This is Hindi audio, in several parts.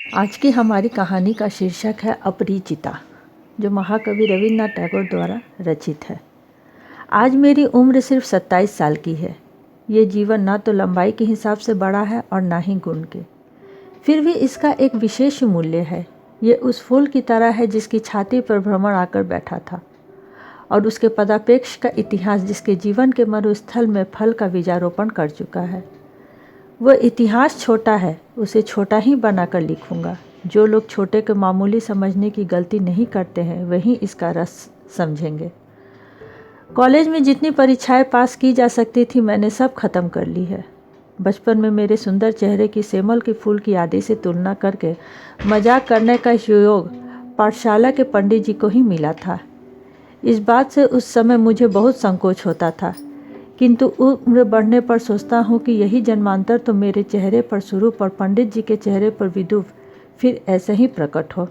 आज की हमारी कहानी का शीर्षक है अपरिचिता, जो महाकवि रविन्द्रनाथ टैगोर द्वारा रचित है। आज मेरी उम्र सिर्फ 27 साल की है। ये जीवन ना तो लंबाई के हिसाब से बड़ा है और ना ही गुण के। फिर भी इसका एक विशेष मूल्य है। ये उस फूल की तरह है जिसकी छाती पर भ्रमर आकर बैठा था, और उसके पदापेक्ष का इतिहास जिसके जीवन के मरुस्थल में फल का बीजारोपण कर चुका है। वह इतिहास छोटा है, उसे छोटा ही बनाकर लिखूंगा। जो लोग छोटे को मामूली समझने की गलती नहीं करते हैं वही इसका रस समझेंगे। कॉलेज में जितनी परीक्षाएं पास की जा सकती थी मैंने सब खत्म कर ली है। बचपन में मेरे सुंदर चेहरे की सेमल के फूल की आदि से तुलना करके मजाक करने का योग पाठशाला के पंडित जी को ही मिला था। इस बात से उस समय मुझे बहुत संकोच होता था, किंतु उम्र बढ़ने पर सोचता हूँ कि यही जन्मांतर तो मेरे चेहरे पर स्वरूप और पंडित जी के चेहरे पर विदुप फिर ऐसे ही प्रकट हो।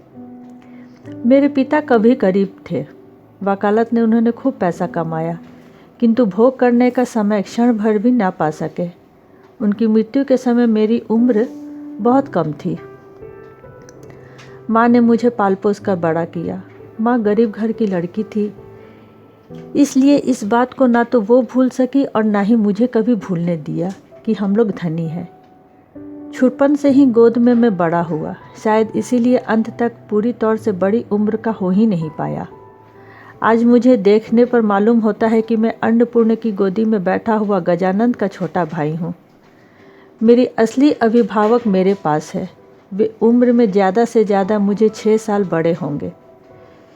मेरे पिता कभी गरीब थे। वकालत ने उन्होंने खूब पैसा कमाया, किंतु भोग करने का समय क्षण भर भी ना पा सके। उनकी मृत्यु के समय मेरी उम्र बहुत कम थी। माँ ने मुझे पाल पोस कर बड़ा किया। माँ गरीब घर की लड़की थी, इसलिए इस बात को ना तो वो भूल सकी और ना ही मुझे कभी भूलने दिया कि हम लोग धनी हैं। छुटपन से ही गोद में मैं बड़ा हुआ, शायद इसीलिए अंत तक पूरी तौर से बड़ी उम्र का हो ही नहीं पाया। आज मुझे देखने पर मालूम होता है कि मैं अन्नपूर्ण की गोदी में बैठा हुआ गजानंद का छोटा भाई हूँ। मेरी असली अभिभावक मेरे पास है। वे उम्र में ज़्यादा से ज़्यादा मुझे 6 साल बड़े होंगे,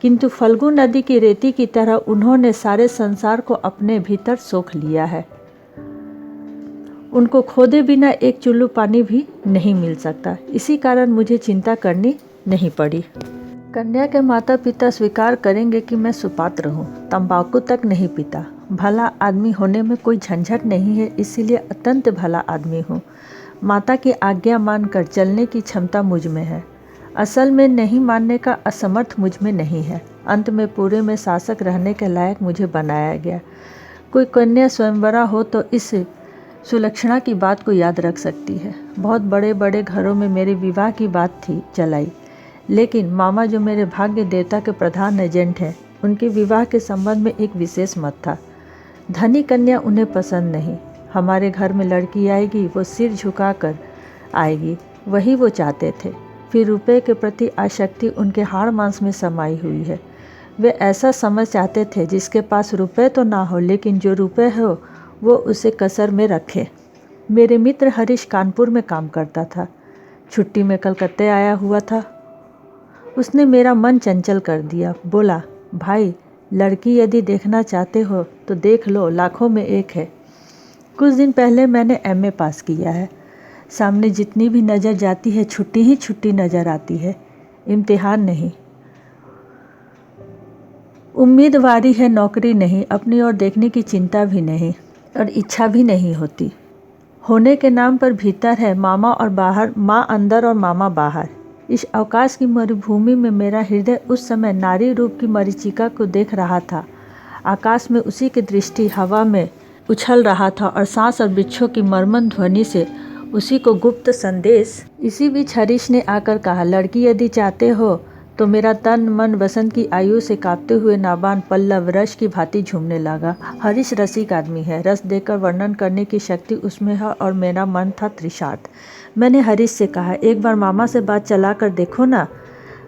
किंतु फल्गु नदी की रेती की तरह उन्होंने सारे संसार को अपने भीतर सोख लिया है। उनको खोदे बिना एक चुल्लू पानी भी नहीं मिल सकता। इसी कारण मुझे चिंता करनी नहीं पड़ी। कन्या के माता पिता स्वीकार करेंगे कि मैं सुपात्र हूँ, तंबाकू तक नहीं पीता। भला आदमी होने में कोई झंझट नहीं है, इसीलिए अत्यंत भला आदमी हूँ। माता की आज्ञा मानकर चलने की क्षमता मुझ में है। असल में नहीं मानने का असमर्थ मुझ में नहीं है। अंत में पूरे में शासक रहने के लायक मुझे बनाया गया। कोई कन्या स्वयंवरा हो तो इस सुलक्षणा की बात को याद रख सकती है। बहुत बड़े बड़े घरों में मेरे विवाह की बात थी चलाई, लेकिन मामा जो मेरे भाग्य देवता के प्रधान एजेंट हैं, उनके विवाह के संबंध में एक विशेष मत था। धनी कन्या उन्हें पसंद नहीं। हमारे घर में लड़की आएगी वो सिर झुकाकर आएगी, वही वो चाहते थे। फिर रुपए के प्रति आसक्ति उनके हाड़ मांस में समाई हुई है। वे ऐसा समझ चाहते थे जिसके पास रुपए तो ना हो, लेकिन जो रुपए हो वो उसे कसर में रखे। मेरे मित्र हरीश कानपुर में काम करता था, छुट्टी में कलकत्ते आया हुआ था। उसने मेरा मन चंचल कर दिया। बोला, भाई लड़की यदि देखना चाहते हो तो देख लो, लाखों में एक है। कुछ दिन पहले मैंने एमए पास किया है। सामने जितनी भी नज़र जाती है छुट्टी ही छुट्टी नज़र आती है, इम्तिहान नहीं। उम्मीदवारी है, नौकरी नहीं। अपनी ओर देखने की चिंता भी नहीं और इच्छा भी नहीं होती। होने के नाम पर भीतर है मामा और बाहर, माँ अंदर और मामा बाहर। इस अवकाश की मरुभूमि में मेरा हृदय उस समय नारी रूप की मरीचिका को देख रहा था। आकाश में उसी की दृष्टि हवा में उछल रहा था और सांस और वृक्षों की मर्मन ध्वनि से उसी को गुप्त संदेश। इसी बीच हरीश ने आकर कहा, लड़की यदि चाहते हो तो मेरा तन मन बसंत की आयु से कांपते हुए नाबान पल्लव रस की भांति झूमने लगा। हरीश रसिक आदमी है, रस देकर वर्णन करने की शक्ति उसमें है और मेरा मन था तृषार्त। मैंने हरीश से कहा, एक बार मामा से बात चला कर देखो ना।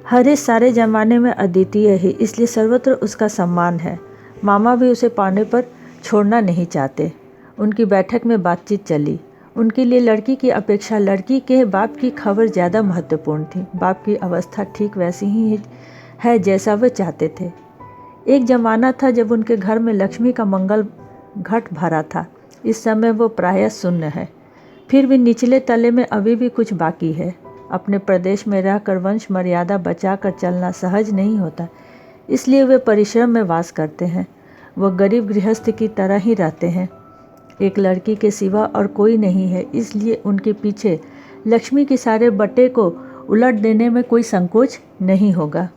हरीश सारे जमाने में अद्वितीय है, इसलिए सर्वत्र उसका सम्मान है। मामा भी उसे पाने पर छोड़ना नहीं चाहते। उनकी बैठक में बातचीत चली। उनके लिए लड़की की अपेक्षा लड़की के बाप की खबर ज़्यादा महत्वपूर्ण थी। बाप की अवस्था ठीक वैसी ही है जैसा वे चाहते थे। एक ज़माना था जब उनके घर में लक्ष्मी का मंगल घट भरा था। इस समय वो प्रायः शून्य है। फिर भी निचले तले में अभी भी कुछ बाकी है। अपने प्रदेश में रहकर वंश मर्यादा बचा कर चलना सहज नहीं होता, इसलिए वे परिश्रम में वास करते हैं। वह गरीब गृहस्थ की तरह ही रहते हैं। एक लड़की के सिवा और कोई नहीं है, इसलिए उनके पीछे लक्ष्मी के सारे बट्टे को उलट देने में कोई संकोच नहीं होगा।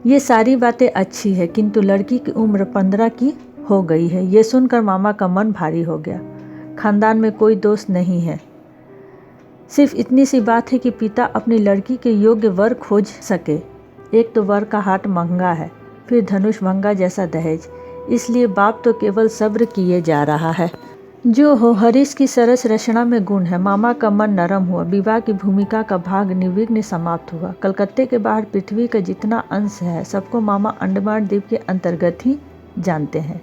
ये सारी बातें अच्छी है, किंतु लड़की की उम्र 15 की हो गई है। ये सुनकर मामा का मन भारी हो गया। खानदान में कोई दोस्त नहीं है, सिर्फ इतनी सी बात है कि पिता अपनी लड़की के योग्य वर खोज सके। एक तो वर का हाट महंगा है, फिर धनुष भंगा जैसा दहेज, इसलिए बाप तो केवल सब्र किए जा रहा है। जो हो, हरीश की सरस रचना में गुण है। मामा का मन नरम हुआ। विवाह की भूमिका का भाग निर्विघ्न समाप्त हुआ। कलकत्ते के बाहर पृथ्वी का जितना अंश है सबको मामा अंडमान द्वीप के अंतर्गत ही जानते हैं।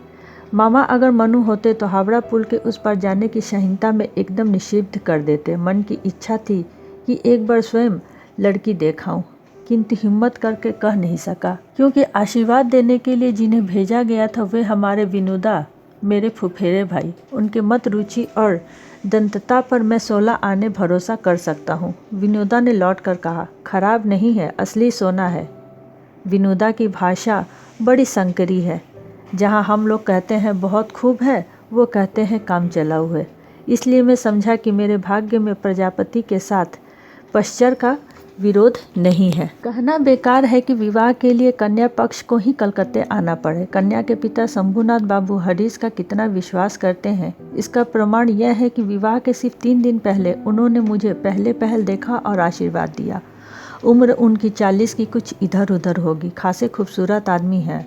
मामा अगर मनु होते तो हावड़ा पुल के उस पार जाने की संहिता में एकदम निषिद्ध कर देते। मन की इच्छा थी कि एक बार स्वयं लड़की देखाऊं, किंतु हिम्मत करके कह नहीं सका, क्योंकि आशीर्वाद देने के लिए जिन्हें भेजा गया था वे हमारे विनोदा, मेरे फुफेरे भाई। उनके मत रुचि और दंतता पर मैं 16 आने भरोसा कर सकता हूँ। विनोदा ने लौट कर कहा, खराब नहीं है, असली सोना है। विनोदा की भाषा बड़ी संकरी है। जहाँ हम लोग कहते हैं बहुत खूब है, वो कहते हैं काम चलाऊ है। इसलिए मैं समझा कि मेरे भाग्य में प्रजापति के साथ पश्चर का विरोध नहीं है। कहना बेकार है कि विवाह के लिए कन्या पक्ष को ही कलकत्ते आना पड़े। कन्या के पिता शंभुनाथ बाबू हरीश का कितना विश्वास करते हैं इसका प्रमाण यह है कि विवाह के सिर्फ 3 दिन पहले उन्होंने मुझे पहल देखा और आशीर्वाद दिया। उम्र उनकी 40 की कुछ इधर उधर होगी। खासे खूबसूरत आदमी है।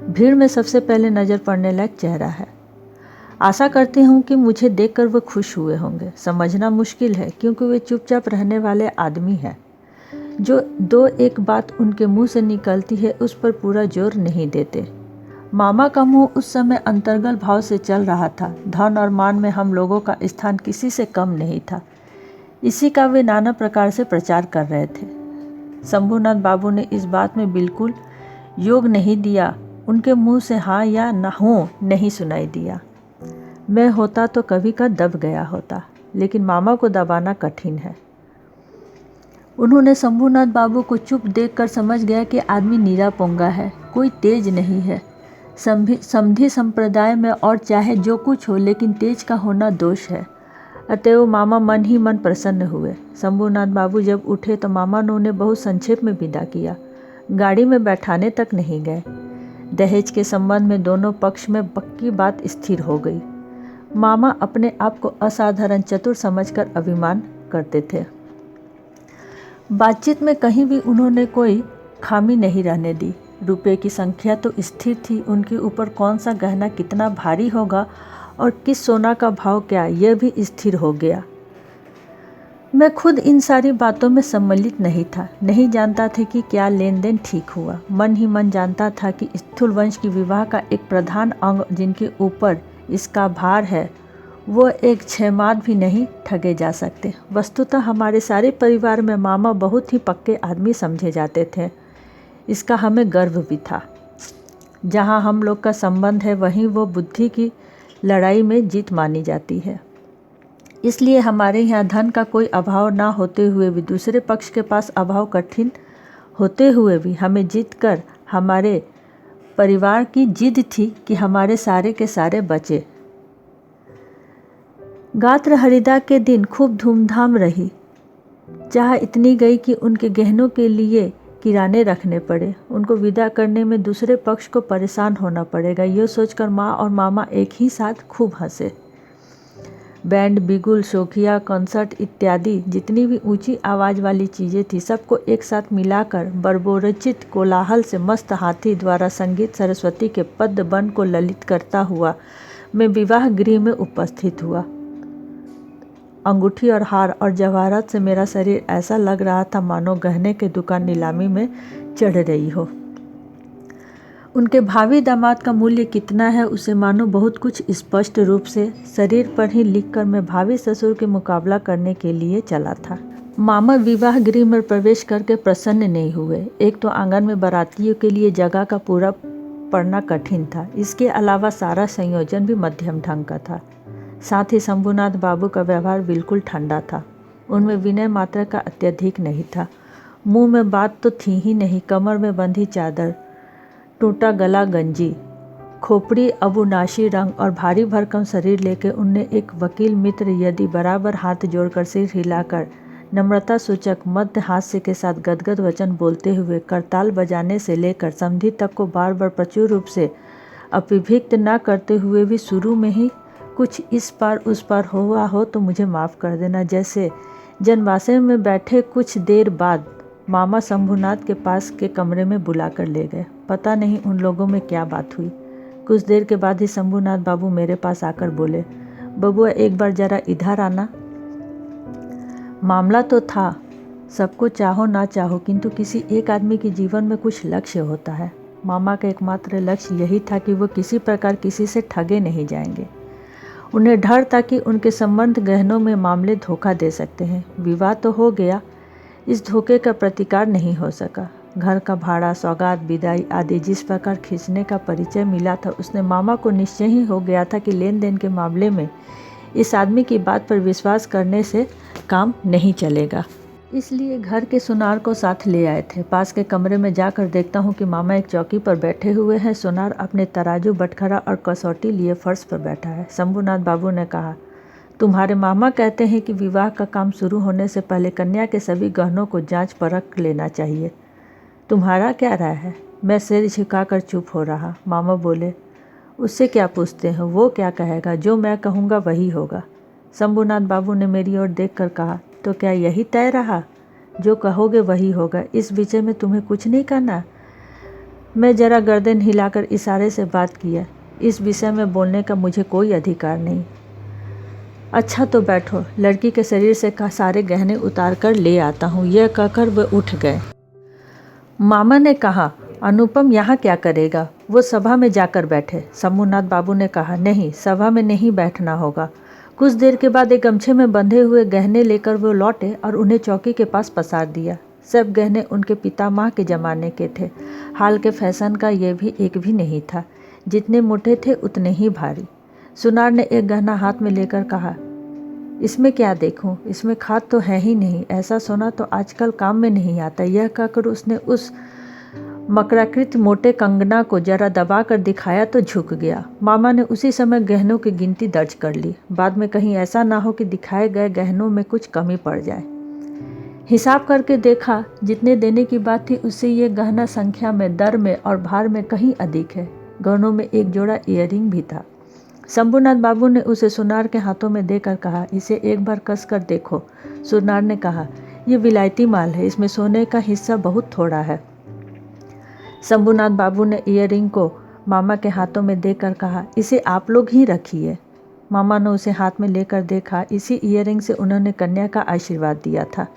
भीड़ में सबसे पहले नज़र पड़ने लायक चेहरा है। आशा करती हूँ कि मुझे देखकर वो खुश हुए होंगे। समझना मुश्किल है क्योंकि वे चुपचाप रहने वाले आदमी हैं। जो 2-1 बात उनके मुंह से निकलती है उस पर पूरा जोर नहीं देते। मामा का मुंह उस समय अंतर्गल भाव से चल रहा था। धन और मान में हम लोगों का स्थान किसी से कम नहीं था। इसी का वे नाना प्रकार से प्रचार कर रहे थे। शंभुनाथ बाबू ने इस बात में बिल्कुल योग नहीं दिया। उनके मुंह से हाँ या न हो नहीं सुनाई दिया। मैं होता तो कभी का दब गया होता, लेकिन मामा को दबाना कठिन है। उन्होंने शंभुनाथ बाबू को चुप देखकर समझ गया कि आदमी नीरा पोंगा है, कोई तेज नहीं है। समधी संप्रदाय में और चाहे जो कुछ हो, लेकिन तेज का होना दोष है। अतएव मामा मन ही मन प्रसन्न हुए। शंभुनाथ बाबू जब उठे तो मामा ने उन्हें बहुत संक्षेप में विदा किया। गाड़ी में बैठाने तक नहीं गए। दहेज के संबंध में दोनों पक्ष में पक्की बात स्थिर हो गई। मामा अपने आप को असाधारण चतुर समझकर अभिमान करते थे। बातचीत में कहीं भी उन्होंने कोई खामी नहीं रहने दी। रुपए की संख्या तो स्थिर थी, उनके ऊपर कौन सा गहना कितना भारी होगा और किस सोना का भाव क्या, यह भी स्थिर हो गया। मैं खुद इन सारी बातों में सम्मिलित नहीं था, नहीं जानता था कि क्या लेन देन ठीक हुआ। मन ही मन जानता था कि स्थूल वंश की विवाह का एक प्रधान अंग जिनके ऊपर इसका भार है वो एक छमाद भी नहीं ठगे जा सकते। वस्तुतः हमारे सारे परिवार में मामा बहुत ही पक्के आदमी समझे जाते थे। इसका हमें गर्व भी था। जहाँ हम लोग का संबंध है वहीं वो बुद्धि की लड़ाई में जीत मानी जाती है। इसलिए हमारे यहाँ धन का कोई अभाव ना होते हुए भी, दूसरे पक्ष के पास अभाव कठिन होते हुए भी हमें जीत कर हमारे परिवार की जिद थी कि हमारे सारे के सारे बचे। गात्र हरिदा के दिन खूब धूमधाम रही। चाह इतनी गई कि उनके गहनों के लिए किराने रखने पड़े। उनको विदा करने में दूसरे पक्ष को परेशान होना पड़ेगा, यह सोचकर माँ और मामा एक ही साथ खूब हंसे। बैंड, बिगुल, शोखिया, कॉन्सर्ट इत्यादि जितनी भी ऊंची आवाज़ वाली चीज़ें थी सबको एक साथ मिलाकर बर्बोरचित कोलाहल से मस्त हाथी द्वारा संगीत सरस्वती के पद बन को ललित करता हुआ मैं विवाह गृह में उपस्थित हुआ। अंगूठी और हार और जवाहरात से मेरा शरीर ऐसा लग रहा था मानो गहने की दुकान नीलामी में चढ़ रही हो। उनके भावी दामाद का मूल्य कितना है उसे मानो बहुत कुछ स्पष्ट रूप से शरीर पर ही लिखकर मैं भावी ससुर के मुकाबला करने के लिए चला था। मामा विवाह गृह में प्रवेश करके प्रसन्न नहीं हुए। एक तो आंगन में बारातियों के लिए जगह का पूरा पड़ना कठिन था, इसके अलावा सारा संयोजन भी मध्यम ढंग का था। साथ ही शंभुनाथ बाबू का व्यवहार बिल्कुल ठंडा था। उनमें विनय मात्रा का अत्यधिक नहीं था। मुंह में बात तो थी ही नहीं, कमर में बंधी चादर, टूटा गला गंजी, खोपड़ी अबुनाशी रंग और भारी भरकम शरीर लेकर उनने एक वकील मित्र यदि बराबर हाथ जोड़कर सिर हिलाकर नम्रता सूचक मध्य हास्य के साथ गदगद वचन बोलते हुए करताल बजाने से लेकर समधी तक को बार बार प्रचुर रूप से अभिव्यक्त न करते हुए भी शुरू में ही कुछ इस पार उस पार हुआ हो तो मुझे माफ़ कर देना, जैसे जनवासे में बैठे कुछ देर बाद मामा शंभूनाथ के पास के कमरे में बुलाकर ले गए। पता नहीं उन लोगों में क्या बात हुई। कुछ देर के बाद ही शंभूनाथ बाबू मेरे पास आकर बोले, बबुआ एक बार जरा इधर आना। मामला तो था, सबको चाहो ना चाहो किंतु किसी एक आदमी के जीवन में कुछ लक्ष्य होता है। मामा का एकमात्र लक्ष्य यही था कि वो किसी प्रकार किसी से ठगे नहीं जाएंगे। उन्हें डर था कि उनके संबंध गहनों में मामले धोखा दे सकते हैं। विवाह तो हो गया, इस धोखे का प्रतिकार नहीं हो सका। घर का भाड़ा, सौगात, विदाई आदि जिस प्रकार खींचने का परिचय मिला था, उसने मामा को निश्चय ही हो गया था कि लेन देन के मामले में इस आदमी की बात पर विश्वास करने से काम नहीं चलेगा। इसलिए घर के सुनार को साथ ले आए थे। पास के कमरे में जाकर देखता हूँ कि मामा एक चौकी पर बैठे हुए हैं। सुनार अपने तराजू, बटखरा और कसौटी लिए फर्श पर बैठा है। शंभूनाथ बाबू ने कहा, तुम्हारे मामा कहते हैं कि विवाह का काम शुरू होने से पहले कन्या के सभी गहनों को जांच परख लेना चाहिए। तुम्हारा क्या राय है? मैं सिर झुकाकर चुप हो रहा। मामा बोले, उससे क्या पूछते हैं, वो क्या कहेगा, जो मैं कहूँगा वही होगा। शंभूनाथ बाबू ने मेरी ओर देखकर कहा, तो क्या यही तय रहा? जो कहोगे वही होगा, इस विषय में तुम्हें कुछ नहीं करना? मैं जरा गर्दन हिलाकर इशारे से बात किया, इस विषय में बोलने का मुझे कोई अधिकार नहीं। अच्छा तो बैठो, लड़की के शरीर से सारे गहने उतार कर ले आता हूँ। यह कहकर वे उठ गए। मामा ने कहा, अनुपम यहाँ क्या करेगा? वो सभा में जाकर बैठे। शंभूनाथ बाबू ने कहा, नहीं, सभा में नहीं बैठना होगा। कुछ देर के बाद एक गमछे में बंधे हुए गहने लेकर वो लौटे और उन्हें चौकी के पास पसार दिया। सब गहने उनके पितामह के ज़माने के थे। हाल के फैशन का ये भी एक भी नहीं था। जितने मोटे थे उतने ही भारी। सुनार ने एक गहना हाथ में लेकर कहा, इसमें क्या देखूं? इसमें खाद तो है ही नहीं। ऐसा सोना तो आजकल काम में नहीं आता। यह कहकर उसने उस मकराकृत मोटे कंगना को जरा दबाकर दिखाया तो झुक गया। मामा ने उसी समय गहनों की गिनती दर्ज कर ली। बाद में कहीं ऐसा ना हो कि दिखाए गए गहनों में कुछ कमी पड़ जाए। हिसाब करके देखा, जितने देने की बात थी उससे ये गहना संख्या में, दर में और भार में कहीं अधिक है। गहनों में एक जोड़ा ईयरिंग भी था। शंभूनाथ बाबू ने उसे सुनार के हाथों में देकर कहा, इसे एक बार कस कर देखो। सुनार ने कहा, यह विलायती माल है, इसमें सोने का हिस्सा बहुत थोड़ा है। शंभूनाथ बाबू ने ईयरिंग को मामा के हाथों में देकर कहा, इसे आप लोग ही रखिए। मामा ने उसे हाथ में लेकर देखा। इसी ईयरिंग से उन्होंने कन्या का आशीर्वाद दिया था।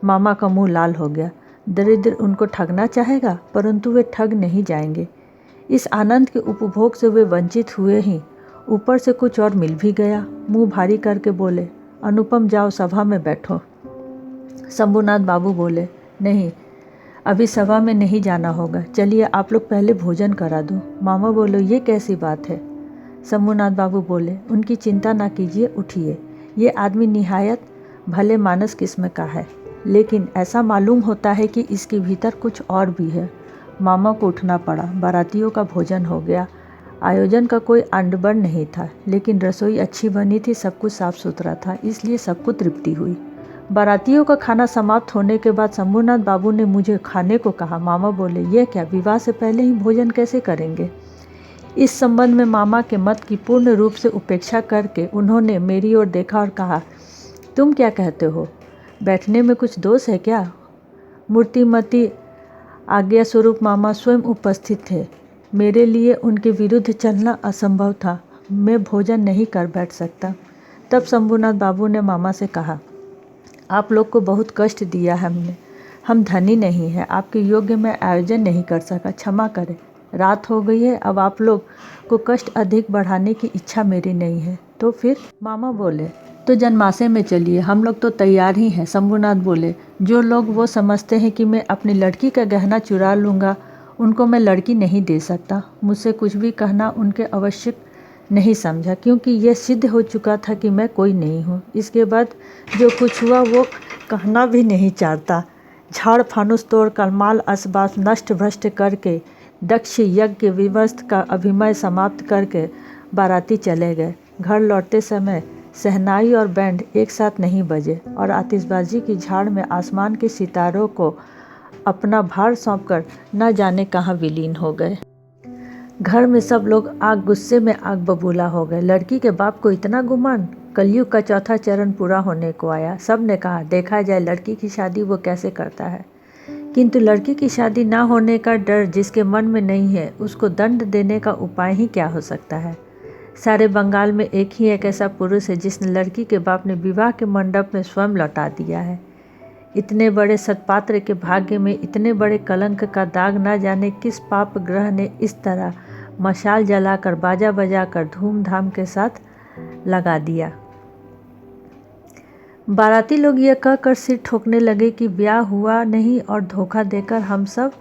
मामा का मुंह लाल हो गया। दरिद्र उनको ठगना चाहेगा, परंतु वे ठग नहीं जाएंगे। इस आनंद के उपभोग से वे वंचित हुए ही ऊपर से कुछ और मिल भी गया। मुंह भारी करके बोले, अनुपम जाओ सभा में बैठो। शंभूनाथ बाबू बोले, नहीं, अभी सभा में नहीं जाना होगा। चलिए आप लोग पहले भोजन करा दो। मामा बोले, ये कैसी बात है? शंभूनाथ बाबू बोले, उनकी चिंता ना कीजिए, उठिए। ये आदमी निहायत भले मानस किस्म का है, लेकिन ऐसा मालूम होता है कि इसके भीतर कुछ और भी है। मामा को उठना पड़ा। बारातियों का भोजन हो गया। आयोजन का कोई आडंबर नहीं था, लेकिन रसोई अच्छी बनी थी, सब कुछ साफ सुथरा था, इसलिए सबको तृप्ति हुई। बारातियों का खाना समाप्त होने के बाद शंभूनाथ बाबू ने मुझे खाने को कहा। मामा बोले, यह क्या, विवाह से पहले ही भोजन कैसे करेंगे? इस संबंध में मामा के मत की पूर्ण रूप से उपेक्षा करके उन्होंने मेरी ओर देखा और कहा, तुम क्या कहते हो? बैठने में कुछ दोष है क्या? मूर्तिमती आज्ञा स्वरूप मामा स्वयं उपस्थित थे। मेरे लिए उनके विरुद्ध चलना असंभव था। मैं भोजन नहीं कर बैठ सकता। तब शंभूनाथ बाबू ने मामा से कहा, आप लोग को बहुत कष्ट दिया हमने। हम धनी नहीं हैं, आपके योग्य मैं आयोजन नहीं कर सका, क्षमा करें। रात हो गई है, अब आप लोग को कष्ट अधिक बढ़ाने की इच्छा मेरी नहीं है। तो फिर? मामा बोले, तो जनमासे में चलिए, हम लोग तो तैयार ही हैं। शंभूनाथ बोले, जो लोग वो समझते हैं कि मैं अपनी लड़की का गहना चुरा लूँगा, उनको मैं लड़की नहीं दे सकता। मुझसे कुछ भी कहना उनके आवश्यक नहीं समझा, क्योंकि यह सिद्ध हो चुका था कि मैं कोई नहीं हूँ। इसके बाद जो कुछ हुआ वो कहना भी नहीं चाहता। झाड़ फानुस तोड़ कर, माल असबाब नष्ट भ्रष्ट करके, दक्ष यज्ञ विवस्त का अभिमय समाप्त करके बाराती चले गए। घर लौटते समय शहनाई और बैंड एक साथ नहीं बजे और आतिशबाजी की झाड़ में आसमान के सितारों को अपना भार सौंपकर न जाने कहाँ विलीन हो गए। घर में सब लोग आग गुस्से में आग बबूला हो गए। लड़की के बाप को इतना गुमान, कलयुग का चौथा चरण पूरा होने को आया। सब ने कहा देखा जाए लड़की की शादी वो कैसे करता है, किंतु लड़की की शादी ना होने का डर जिसके मन में नहीं है उसको दंड देने का उपाय ही क्या हो सकता है। सारे बंगाल में एक ही एक ऐसा पुरुष है जिसने लड़की के बाप ने विवाह के मंडप में स्वयं लौटा दिया है। इतने बड़े सत्पात्र के भाग्य में इतने बड़े कलंक का दाग ना जाने किस पाप ग्रह ने इस तरह मशाल जलाकर बाजा बजाकर धूमधाम के साथ लगा दिया। बाराती लोग यह कहकर सिर ठोकने लगे कि ब्याह हुआ नहीं और धोखा देकर हम सब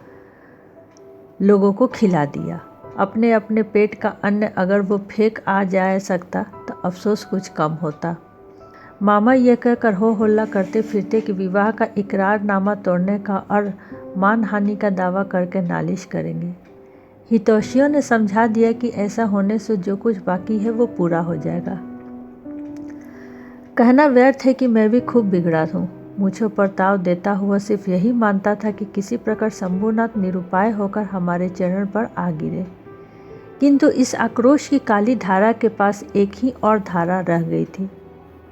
लोगों को खिला दिया। अपने अपने पेट का अन्न अगर वो फेंक आ जा सकता तो अफसोस कुछ कम होता। मामा यह कहकर हो हल्ला करते फिरते कि विवाह का इकरारनामा तोड़ने का और मानहानि का दावा करके नालिश करेंगे। हितैषियों ने समझा दिया कि ऐसा होने से जो कुछ बाकी है वो पूरा हो जाएगा। कहना व्यर्थ है कि मैं भी खूब बिगड़ा हूँ। मुझे पर ताव देता हुआ सिर्फ यही मानता था कि किसी प्रकार शंभुनाथ निरुपाय होकर हमारे चरण पर आ गिरे, किंतु इस आक्रोश की काली धारा के पास एक ही और धारा रह गई थी।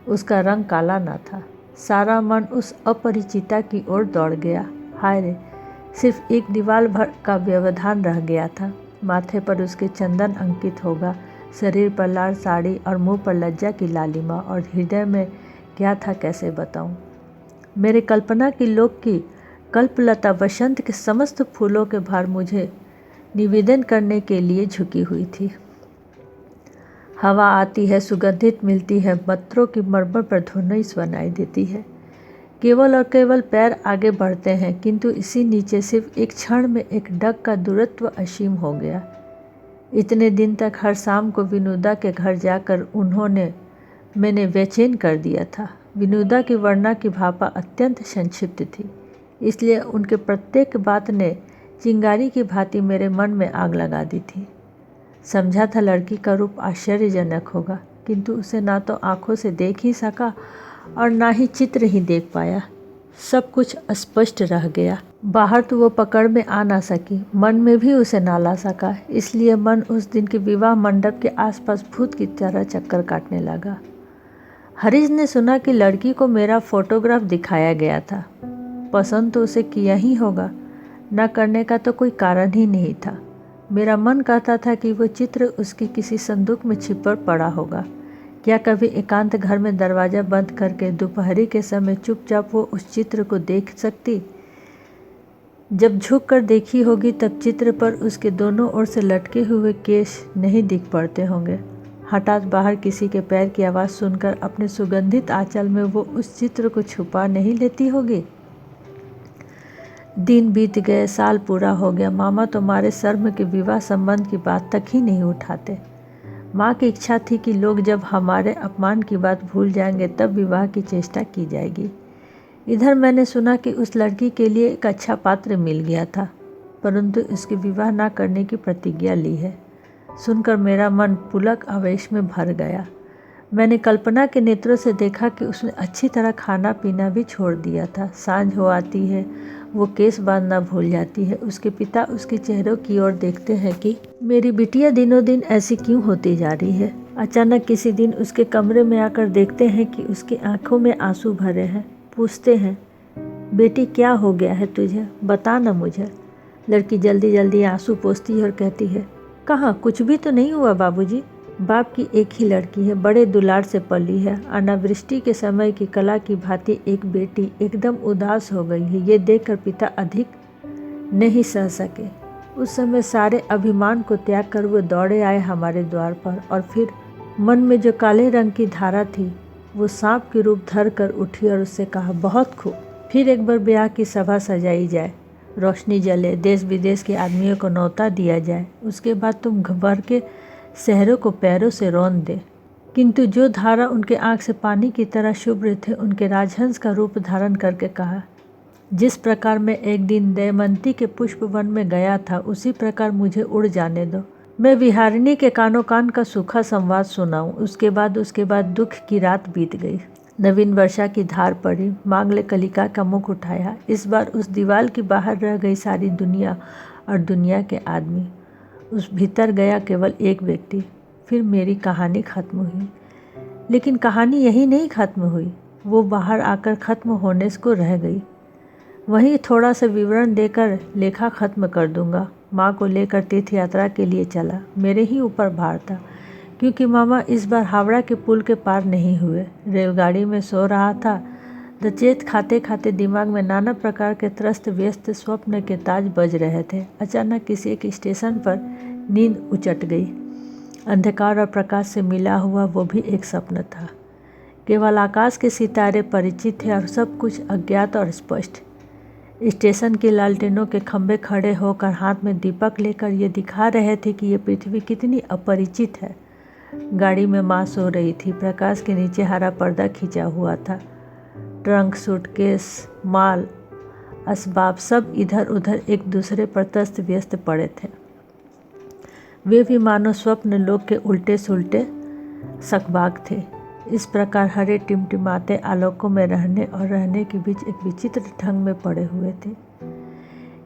उसका रंग काला न था। सारा मन उस अपरिचिता की ओर दौड़ गया। हाय रे, सिर्फ एक दीवार भर का व्यवधान रह गया था। माथे पर उसके चंदन अंकित होगा, शरीर पर लाल साड़ी और मुंह पर लज्जा की लालिमा, और हृदय में क्या था कैसे बताऊं। मेरे कल्पना की लोक की कल्पलता वसंत के समस्त फूलों के भार मुझे निवेदन करने के लिए झुकी हुई थी। हवा आती है, सुगंधित मिलती है, पत्रों की मरमर पर धुनई सुनाई देती है। केवल और केवल पैर आगे बढ़ते हैं, किंतु इसी नीचे सिर्फ एक क्षण में एक डग का दूरत्व असीम हो गया। इतने दिन तक हर शाम को विनोदा के घर जाकर मैंने बेचैन कर दिया था। विनोदा की वर्णा की भापा अत्यंत संक्षिप्त थी, इसलिए उनके प्रत्येक बात ने चिंगारी की भांति मेरे मन में आग लगा दी थी। समझा था लड़की का रूप आश्चर्यजनक होगा, किंतु उसे ना तो आंखों से देख ही सका और ना ही चित्र ही देख पाया। सब कुछ अस्पष्ट रह गया। बाहर तो वो पकड़ में आ ना सकी, मन में भी उसे ना ला सका। इसलिए मन उस दिन के विवाह मंडप के आसपास भूत की तरह चक्कर काटने लगा। हरीश ने सुना कि लड़की को मेरा फोटोग्राफ दिखाया गया था। पसंद तो उसे किया ही होगा, न करने का तो कोई कारण ही नहीं था। मेरा मन कहता था कि वो चित्र उसकी किसी संदूक में छिपा पड़ा होगा। क्या कभी एकांत घर में दरवाज़ा बंद करके दोपहरी के समय चुपचाप वो उस चित्र को देख सकती? जब झुक कर देखी होगी तब चित्र पर उसके दोनों ओर से लटके हुए केश नहीं दिख पड़ते होंगे। हठात बाहर किसी के पैर की आवाज़ सुनकर अपने सुगंधित आंचल में वो उस चित्र को छुपा नहीं लेती होगी। दिन बीत गए, साल पूरा हो गया। मामा तुम्हारे शर्म के विवाह संबंध की बात तक ही नहीं उठाते। माँ की इच्छा थी कि लोग जब हमारे अपमान की बात भूल जाएंगे तब विवाह की चेष्टा की जाएगी। इधर मैंने सुना कि उस लड़की के लिए एक अच्छा पात्र मिल गया था, परंतु इसके विवाह ना करने की प्रतिज्ञा ली है। सुनकर मेरा मन पुलक आवेश में भर गया। मैंने कल्पना के नेत्रों से देखा कि उसने अच्छी तरह खाना पीना भी छोड़ दिया था। सांझ हो आती है, वो केस बांधना भूल जाती है। उसके पिता उसके चेहरों की ओर देखते हैं कि मेरी बिटिया दिनों दिन ऐसी क्यों होती जा रही है। अचानक किसी दिन उसके कमरे में आकर देखते हैं कि उसकी आंखों में आंसू भरे हैं। पूछते हैं, बेटी क्या हो गया है तुझे, बता ना मुझे। लड़की जल्दी जल्दी आंसू पोंछती है और कहती है, कहाँ, कुछ भी तो नहीं हुआ बाबूजी। बाप की एक ही लड़की है, बड़े दुलार से पली है। अनावृष्टि के समय की कला की भांति एक बेटी एकदम उदास हो गई है। ये देखकर पिता अधिक नहीं सह सके। उस समय सारे अभिमान को त्याग कर वो दौड़े आए हमारे द्वार पर, और फिर मन में जो काले रंग की धारा थी वो सांप के रूप धर कर उठी और उससे कहा, बहुत खूब, फिर एक बार ब्याह की सभा सजाई जाए, रोशनी जले, देश विदेश के आदमियों को न्योता दिया जाए। उसके बाद तुम भर के शहरों को पैरों से रौंद दे। किंतु जो धारा उनके आँख से पानी की तरह शुभ्र थे, उनके राजहंस का रूप धारण करके कहा, जिस प्रकार मैं एक दिन दमयंती के पुष्प वन में गया था, उसी प्रकार मुझे उड़ जाने दो। मैं विहारिणी के कानों कान का सूखा संवाद सुनाऊं। उसके बाद दुख की रात बीत गई। नवीन वर्षा की धार पड़ी। मांगल्य कलिका का मुख उठाया। इस बार उस दीवार की बाहर रह गई सारी दुनिया और दुनिया के आदमी। उस भीतर गया केवल एक व्यक्ति। फिर मेरी कहानी खत्म हुई। लेकिन कहानी यही नहीं खत्म हुई, वो बाहर आकर ख़त्म होने को रह गई। वहीं थोड़ा सा विवरण देकर लेखा ख़त्म कर दूंगा। माँ को लेकर तीर्थ यात्रा के लिए चला। मेरे ही ऊपर भार था, क्योंकि मामा इस बार हावड़ा के पुल के पार नहीं हुए। रेलगाड़ी में सो रहा था। दचेत खाते खाते दिमाग में नाना प्रकार के त्रस्त व्यस्त स्वप्न के ताज बज रहे थे। अचानक किसी एक स्टेशन पर नींद उचट गई। अंधकार और प्रकाश से मिला हुआ वो भी एक स्वप्न था। केवल आकाश के सितारे परिचित थे और सब कुछ अज्ञात और स्पष्ट। स्टेशन की लालटेनों के खंभे खड़े होकर हाथ में दीपक लेकर ये दिखा रहे थे कि ये पृथ्वी कितनी अपरिचित है। गाड़ी में माँ सो रही थी। प्रकाश के नीचे हरा पर्दा खींचा हुआ था। ट्रंक, सूटकेस, माल, असबाब सब इधर उधर एक दूसरे पर तस्त व्यस्त पड़े थे। वे भी मानो स्वप्न लोक के उल्टे सुलटे सकबाग थे। इस प्रकार हरे टिमटिमाते आलोकों में रहने और रहने के बीच एक विचित्र ढंग में पड़े हुए थे।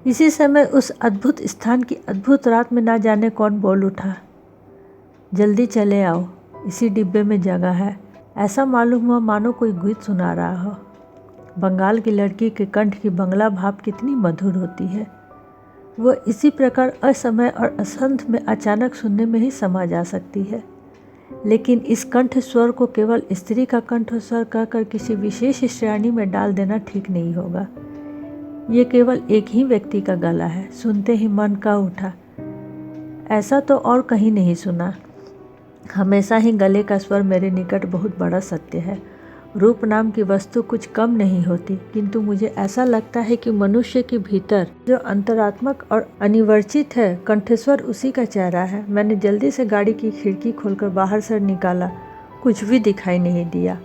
इसी समय उस अद्भुत स्थान की अद्भुत रात में ना जाने कौन बोल उठा, जल्दी चले आओ, इसी डिब्बे में जगह है। ऐसा मालूम हुआ मानो कोई गीत सुना रहा हो। बंगाल की लड़की के कंठ की बंगला भाव कितनी मधुर होती है। वह इसी प्रकार असमय और असंध में अचानक सुनने में ही समा जा सकती है। लेकिन इस कंठ स्वर को केवल स्त्री का कंठ स्वर कहकर किसी विशेष श्रेणी में डाल देना ठीक नहीं होगा। ये केवल एक ही व्यक्ति का गला है। सुनते ही मन का उठा, ऐसा तो और कहीं नहीं सुना। हमेशा ही गले का स्वर मेरे निकट बहुत बड़ा सत्य है। रूप नाम की वस्तु कुछ कम नहीं होती, किंतु मुझे ऐसा लगता है कि मनुष्य के भीतर जो अंतरात्मक और अनिवर्चित है, कंठस्वर उसी का चेहरा है। मैंने जल्दी से गाड़ी की खिड़की खोलकर बाहर सर निकाला। कुछ भी दिखाई नहीं दिया।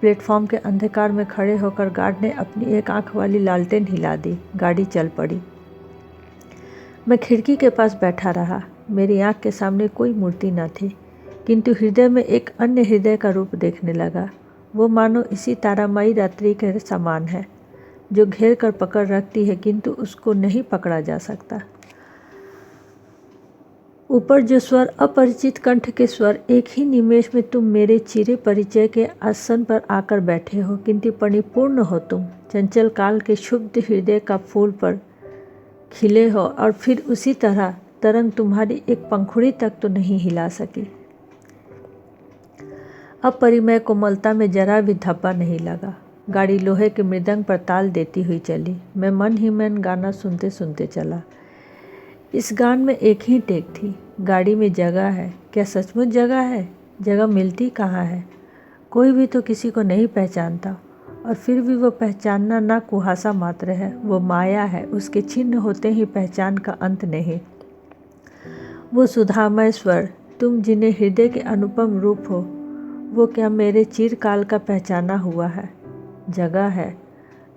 प्लेटफॉर्म के अंधकार में खड़े होकर गार्ड ने अपनी एक आंख वाली लालटेन हिला दी। गाड़ी चल पड़ी। मैं खिड़की के पास बैठा रहा। मेरी आंख के सामने कोई मूर्ति न थी, किंतु हृदय में एक अन्य हृदय का रूप देखने लगा। वो मानो इसी तारामयी रात्रि के समान है, जो घेर कर पकड़ रखती है किंतु उसको नहीं पकड़ा जा सकता। ऊपर जो स्वर अपरिचित कंठ के स्वर, एक ही निमेष में तुम मेरे चिरे परिचय के आसन पर आकर बैठे हो, किंतु परिपूर्ण हो तुम, चंचल काल के शुद्ध हृदय का फूल पर खिले हो, और फिर उसी तरह तरंग तुम्हारी एक पंखुड़ी तक तो नहीं हिला सकी। अपरिमय कोमलता में जरा भी धब्बा नहीं लगा। गाड़ी लोहे के मृदंग पर ताल देती हुई चली। मैं मन ही मन गाना सुनते सुनते चला। इस गान में एक ही टेक थी। गाड़ी में जगह है। क्या सचमुच जगह है? जगह मिलती कहाँ है? कोई भी तो किसी को नहीं पहचानता, और फिर भी वो पहचानना ना कुहासा मात्र है। वो माया है। उसके छिन्न होते ही पहचान का अंत नहीं। वो सुधामय स्वर, तुम जिन्हें हृदय के अनुपम रूप हो, वो क्या मेरे चिरकाल का पहचाना हुआ है? जगह है।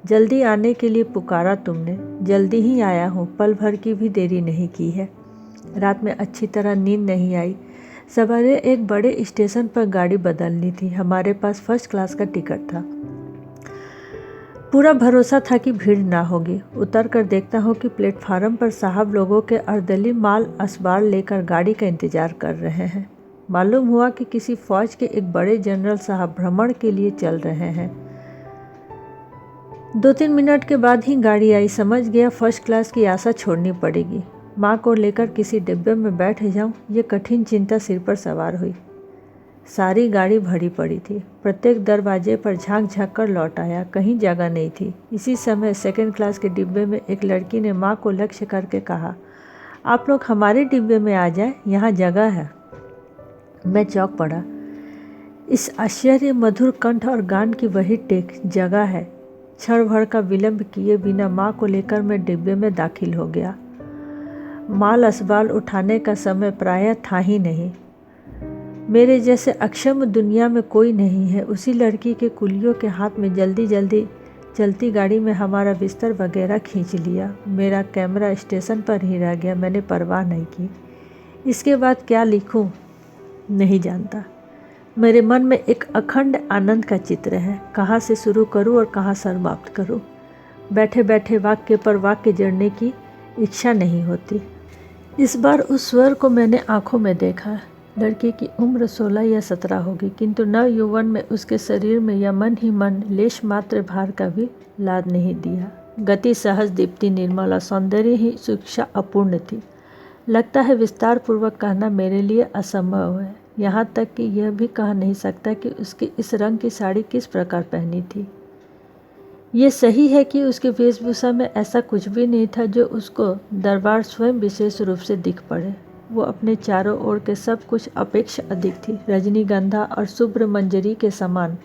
जल्दी आने के लिए पुकारा तुमने। जल्दी ही आया हूँ। पल भर की भी देरी नहीं की है। रात में अच्छी तरह नींद नहीं आई। सवेरे एक बड़े स्टेशन पर गाड़ी बदलनी थी। हमारे पास फर्स्ट क्लास का टिकट था। पूरा भरोसा था कि भीड़ ना होगी। उतर कर देखता हूँ कि प्लेटफार्म पर साहब लोगों के अर्दली माल असबार लेकर गाड़ी का इंतजार कर रहे हैं। मालूम हुआ कि किसी फौज के एक बड़े जनरल साहब भ्रमण के लिए चल रहे हैं। 2-3 मिनट के बाद ही गाड़ी आई। समझ गया फर्स्ट क्लास की आशा छोड़नी पड़ेगी। माँ को लेकर किसी डिब्बे में बैठ जाऊं, ये कठिन चिंता सिर पर सवार हुई। सारी गाड़ी भरी पड़ी थी। प्रत्येक दरवाजे पर झांक झांक कर लौट आया। कहीं जगह नहीं थी। इसी समय सेकंड क्लास के डिब्बे में एक लड़की ने माँ को लक्ष्य करके कहा, आप लोग हमारे डिब्बे में आ जाए, यहाँ जगह है। मैं चौंक पड़ा। इस आश्चर्य मधुर कंठ और गान की वही टेक, जगह है। क्षण भर का विलंब किए बिना माँ को लेकर मैं डिब्बे में दाखिल हो गया। माल असबाल उठाने का समय प्रायः था ही नहीं। मेरे जैसे अक्षम दुनिया में कोई नहीं है। उसी लड़की के कुलियों के हाथ में जल्दी जल्दी चलती गाड़ी में हमारा बिस्तर वगैरह खींच लिया। मेरा कैमरा स्टेशन पर ही रह गया। मैंने परवाह नहीं की। इसके बाद क्या लिखूं नहीं जानता। मेरे मन में एक अखंड आनंद का चित्र है। कहाँ से शुरू करूं और कहाँ समाप्त करूं। बैठे बैठे वाक्य पर वाक्य जोड़ने की इच्छा नहीं होती। इस बार उस स्वर को मैंने आंखों में देखा। लड़के की उम्र 16 या 17 होगी, किंतु नव यौवन में उसके शरीर में या मन ही मन लेश मात्र भार का भी लाद नहीं दिया। गति सहज, दीप्ति निर्मल और सौंदर्य ही शिक्षा अपूर्ण थी। लगता है विस्तार पूर्वक कहना मेरे लिए असंभव है, यहाँ तक कि यह भी कह नहीं सकता कि उसकी इस रंग की साड़ी किस प्रकार पहनी थी। ये सही है कि उसके वेशभूषा में ऐसा कुछ भी नहीं था जो उसको दरबार स्वयं विशेष रूप से दिख पड़े। वो अपने चारों ओर के सब कुछ अपेक्षा अधिक थी। रजनीगंधा और शुभ्र मंजरी के समान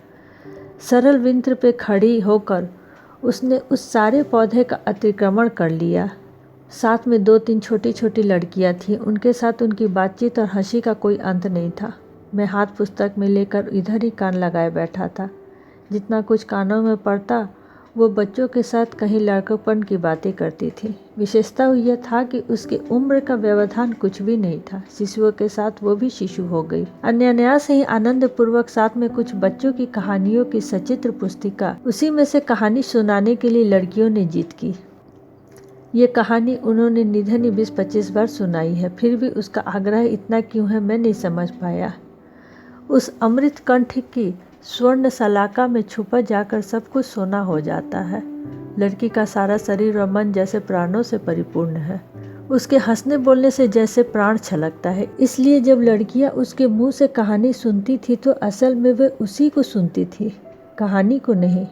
सरल विंत्र पे खड़ी होकर उसने उस सारे पौधे का अतिक्रमण कर लिया। साथ में 2-3 छोटी छोटी लड़कियां थीं। उनके साथ उनकी बातचीत और हंसी का कोई अंत नहीं था। मैं हाथ पुस्तक में लेकर इधर ही कान लगाए बैठा था। जितना कुछ कानों में पड़ता वो बच्चों के साथ कहीं लड़कपन की बातें करती थी। विशेषता यह था कि उसकी उम्र का व्यवधान कुछ भी नहीं था। शिशुओं के साथ वो भी शिशु हो गई। अनायास ही आनंद पूर्वक साथ में कुछ बच्चों की कहानियों की सचित्र पुस्तिका, उसी में से कहानी सुनाने के लिए लड़कियों ने जीत की। ये कहानी उन्होंने निधन 20-25 बार सुनाई है, फिर भी उसका आग्रह इतना क्यों है मैं नहीं समझ पाया। उस अमृत कंठ की स्वर्ण सलाका में छुपा जाकर सब कुछ सोना हो जाता है। लड़की का सारा शरीर और मन जैसे प्राणों से परिपूर्ण है। उसके हंसने बोलने से जैसे प्राण छलकता है। इसलिए जब लड़कियां उसके मुंह से कहानी सुनती थी तो असल में वे उसी को सुनती थी, कहानी को नहीं।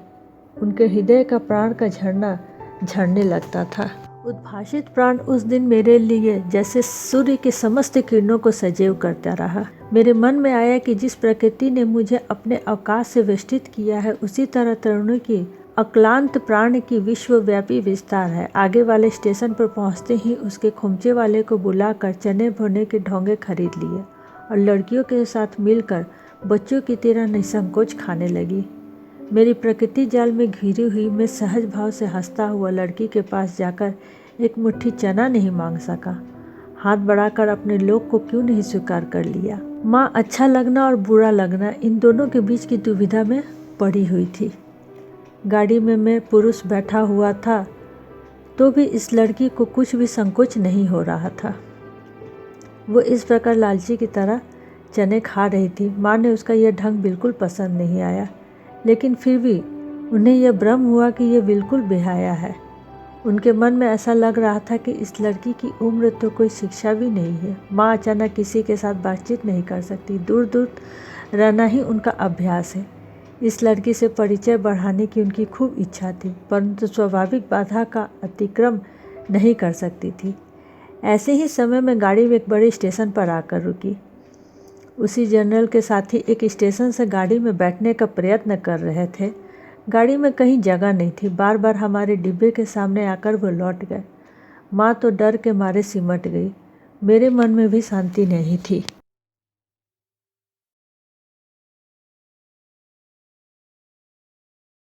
उनके हृदय का प्राण का झरना झरने लगता था। उद्भाषित प्राण उस दिन मेरे लिए जैसे सूर्य के समस्त किरणों को सजीव करता रहा। मेरे मन में आया कि जिस प्रकृति ने मुझे अपने अवकाश से वेष्टित किया है, उसी तरह तरुणी की अक्लांत प्राण की विश्वव्यापी विस्तार है। आगे वाले स्टेशन पर पहुंचते ही उसके खुमचे वाले को बुलाकर चने भुने के ढोंगे खरीद लिए और लड़कियों के साथ मिलकर बच्चों की तरह निसंकोच खाने लगी। मेरी प्रकृति जाल में घिरी हुई मैं सहज भाव से हंसता हुआ लड़की के पास जाकर एक मुट्ठी चना नहीं मांग सका। हाथ बढ़ाकर अपने लोग को क्यों नहीं स्वीकार कर लिया। माँ अच्छा लगना और बुरा लगना, इन दोनों के बीच की दुविधा में पड़ी हुई थी। गाड़ी में मैं पुरुष बैठा हुआ था तो भी इस लड़की को कुछ भी संकोच नहीं हो रहा था। वो इस प्रकार लालची की तरह चने खा रही थी। माँ ने उसका यह ढंग बिल्कुल पसंद नहीं आया, लेकिन फिर भी उन्हें यह भ्रम हुआ कि यह बिल्कुल बेहया है। उनके मन में ऐसा लग रहा था कि इस लड़की की उम्र तो कोई शिक्षा भी नहीं है। माँ अचानक किसी के साथ बातचीत नहीं कर सकती। दूर दूर रहना ही उनका अभ्यास है। इस लड़की से परिचय बढ़ाने की उनकी खूब इच्छा थी, परंतु स्वाभाविक बाधा का अतिक्रम नहीं कर सकती थी। ऐसे ही समय में गाड़ी में एक बड़े स्टेशन पर आकर रुकी। उसी जनरल के साथी एक स्टेशन से गाड़ी में बैठने का प्रयत्न कर रहे थे। गाड़ी में कहीं जगह नहीं थी। बार बार हमारे डिब्बे के सामने आकर वो लौट गए। माँ तो डर के मारे सिमट गई। मेरे मन में भी शांति नहीं थी।